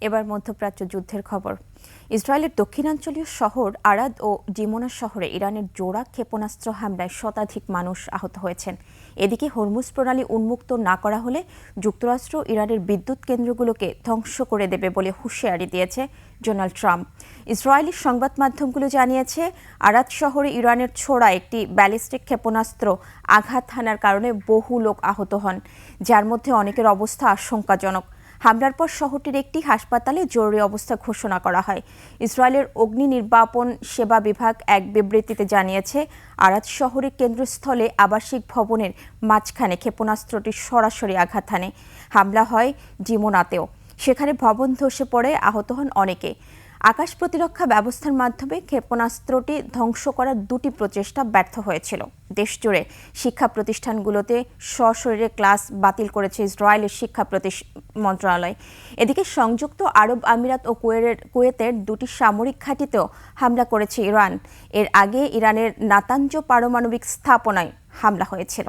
এবার মধ্যপ্রাচ্য যুদ্ধের খবর। ইসরায়েলের দক্ষিণাঞ্চলীয় শহর আরাদ ও ডিমোনা শহরে ইরানের জোড়া ক্ষেপণাস্ত্র হামলায় শতাধিক মানুষ আহত হয়েছেন। এদিকে হরমুজ প্রণালী উন্মুক্ত না করা হলে যুক্তরাষ্ট্র ইরানের বিদ্যুৎ কেন্দ্রগুলোকে ধ্বংস করে দেবে বলে হুঁশিয়ারি দিয়েছে ডোনাল্ড ট্রাম্প। ইসরায়েলি সংবাদ মাধ্যমগুলো জানিয়েছে, আরাদ শহরে ইরানের ছোড়া একটি ব্যালিস্টিক ক্ষেপণাস্ত্র আঘাত হানার কারণে বহু লোক আহত হন, যার মধ্যে অনেকের অবস্থা আশঙ্কাজনক। হামলার পর শহরটির একটি হাসপাতালে জরুরি অবস্থা ঘোষণা করা হয়। ইসরায়েলের অগ্নি নির্বাপন সেবা বিভাগ এক বিবৃতিতে জানিয়েছে, আরাদ শহরের কেন্দ্রস্থলে আবাসিক ভবনের মাঝখানে ক্ষেপণাস্ত্রটি সরাসরি আঘাত হানে। হামলা হয় ডিমোনাতেও, সেখানে ভবন ধসে পড়ে আহত হন অনেকে। আকাশ প্রতিরক্ষা ব্যবস্থার মাধ্যমে ক্ষেপণাস্ত্রটি ধ্বংস করার দুটি প্রচেষ্টা ব্যর্থ হয়েছিল। দেশজুড়ে শিক্ষা প্রতিষ্ঠানগুলোতে সশরীরে ক্লাস বাতিল করেছে ইসরায়েলের শিক্ষা মন্ত্রণালয়। এদিকে সংযুক্ত আরব আমিরাত ও কুয়েতের দুটি সামরিক ঘাঁটিতেও হামলা করেছে ইরান। এর আগে ইরানের নাতাঞ্জ পারমাণবিক স্থাপনায় হামলা হয়েছিল।